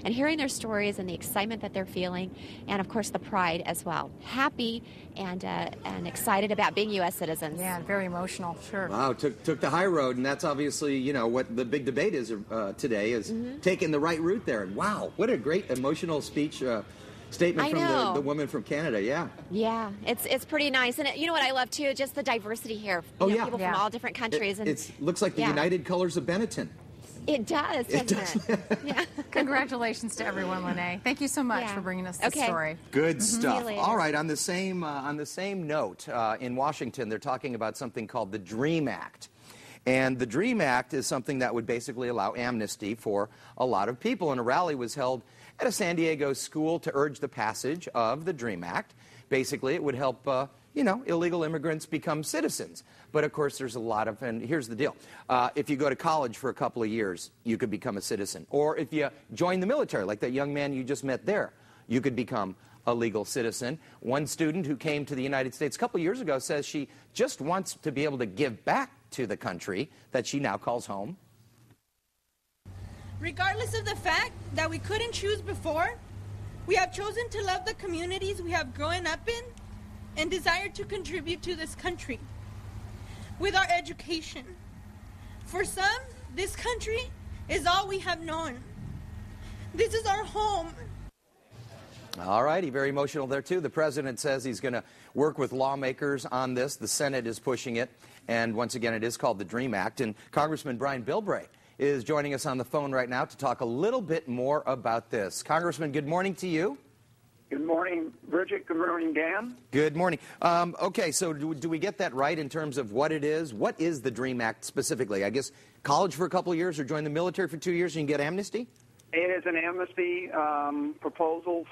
and hearing their stories and the excitement that they're feeling, and of course the pride as well. Happy and excited about being U.S. citizens. Yeah, very emotional, sure. Wow, took the high road, and that's obviously, you know, what the big debate is today is taking the right route there. And wow, what a great emotional speech. Statement from the woman from Canada, yeah. Yeah, it's pretty nice. And you know what I love, too? Just the diversity here. People from all different countries. It looks like the United Colors of Benetton. It does, doesn't it? Yeah. Congratulations to everyone, Lene. Thank you so much for bringing us this story. Good stuff. All right, on the same note, in Washington, they're talking about something called the DREAM Act. And the DREAM Act is something that would basically allow amnesty for a lot of people. And a rally was held at a San Diego school to urge the passage of the DREAM Act. Basically, it would help, illegal immigrants become citizens. But, of course, there's a lot of, and here's the deal. If you go to college for a couple of years, you could become a citizen. Or if you join the military, like that young man you just met there, you could become a legal citizen. One student who came to the United States a couple of years ago says she just wants to be able to give back to the country that she now calls home. Regardless of the fact that we couldn't choose before, we have chosen to love the communities we have grown up in and desire to contribute to this country with our education. For some, this country is all we have known. This is our home. All righty, very emotional there, too. The president says he's going to work with lawmakers on this. The Senate is pushing it. And once again, it is called the DREAM Act. And Congressman Bilbray is joining us on the phone right now to talk a little bit more about this. Congressman, good morning to you. Good morning, Bridget. Good morning, Dan. Good morning. Okay, so do we get that right in terms of what it is? What is the DREAM Act specifically? I guess college for a couple of years or join the military for 2 years and you get amnesty? It is an amnesty proposal.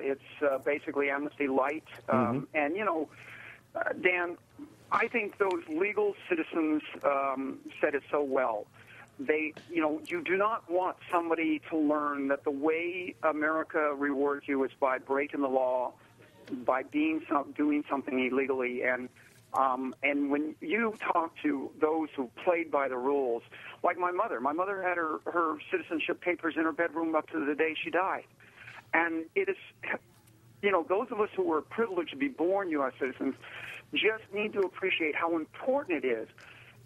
It's basically amnesty light. And, Dan, I think those legal citizens said it so well. You do not want somebody to learn that the way America rewards you is by breaking the law, by doing something illegally. And when you talk to those who played by the rules, like my mother had her citizenship papers in her bedroom up to the day she died. And it is, those of us who were privileged to be born U.S. citizens just need to appreciate how important it is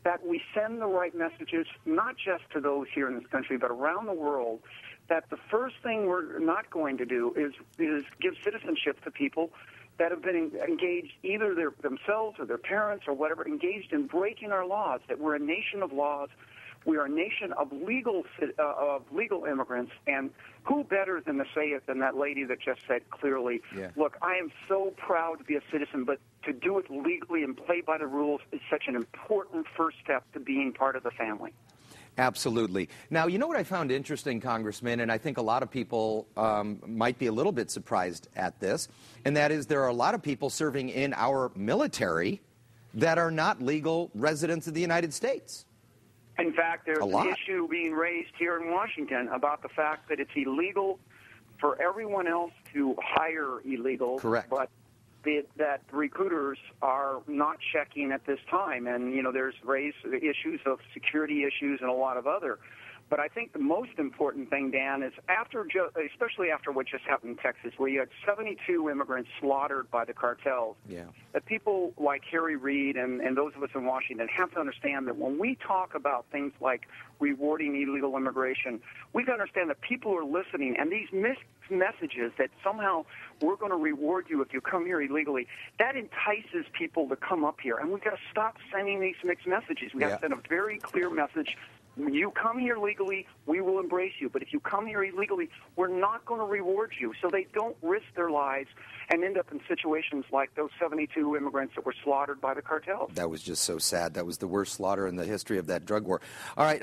that we send the right messages, not just to those here in this country, but around the world, that the first thing we're not going to do is give citizenship to people that have been engaged, either themselves or their parents or whatever, engaged in breaking our laws, that we're a nation of laws. We are a nation of legal immigrants, and who better than to say it than that lady that just said clearly, look, I am so proud to be a citizen, but to do it legally and play by the rules is such an important first step to being part of the family. Absolutely. Now, you know what I found interesting, Congressman, and I think a lot of people might be a little bit surprised at this, and that is there are a lot of people serving in our military that are not legal residents of the United States. In fact, there's an issue being raised here in Washington about the fact that it's illegal for everyone else to hire illegals. Correct. But that recruiters are not checking at this time. And, there's raised issues of security issues and a lot of other. But I think the most important thing, Dan, is especially after what just happened in Texas, where you had 72 immigrants slaughtered by the cartels, that people like Harry Reid and those of us in Washington have to understand that when we talk about things like rewarding illegal immigration, we've got to understand that people are listening, and these mixed messages that somehow we're going to reward you if you come here illegally, that entices people to come up here. And we've got to stop sending these mixed messages. We have to send a very clear message. When you come here legally, we will embrace you. But if you come here illegally, we're not going to reward you. So they don't risk their lives and end up in situations like those 72 immigrants that were slaughtered by the cartels. That was just so sad. That was the worst slaughter in the history of that drug war. All right,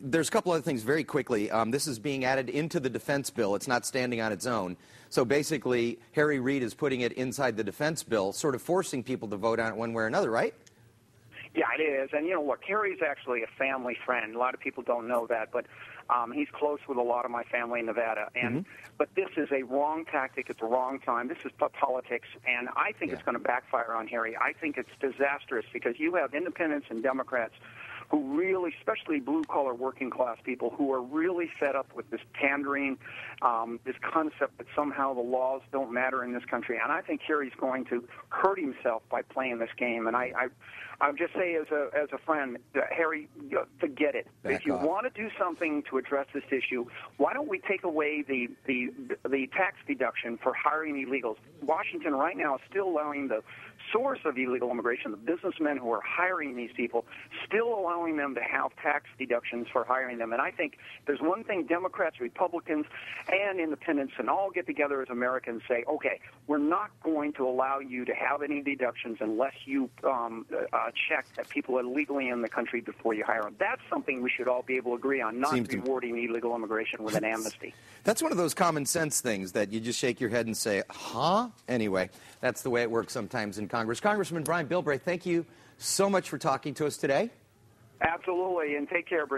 there's a couple other things very quickly. This is being added into the defense bill. It's not standing on its own. So basically, Harry Reid is putting it inside the defense bill, sort of forcing people to vote on it one way or another, right? Yeah, it is. And, look, Harry's actually a family friend. A lot of people don't know that, but he's close with a lot of my family in Nevada. And But this is a wrong tactic. It's a wrong time. This is politics, and I think it's going to backfire on Harry. I think it's disastrous because you have independents and Democrats who really, especially blue-collar working-class people, who are really fed up with this pandering, this concept that somehow the laws don't matter in this country. And I think Harry's going to hurt himself by playing this game. And I'll just say as a friend, Harry, forget it. If you want to do something to address this issue, why don't we take away the tax deduction for hiring illegals? Washington right now is still allowing the source of illegal immigration, the businessmen who are hiring these people, still allowing them to have tax deductions for hiring them. And I think there's one thing Democrats, Republicans, and independents can all get together as Americans and say, okay, we're not going to allow you to have any deductions unless you check that people are legally in the country before you hire them. That's something we should all be able to agree on, not rewarding illegal immigration with an amnesty. That's one of those common sense things that you just shake your head and say, huh? Anyway, that's the way it works sometimes in Congress. Congressman Bilbray, thank you so much for talking to us today. Absolutely, and take care, Bridget.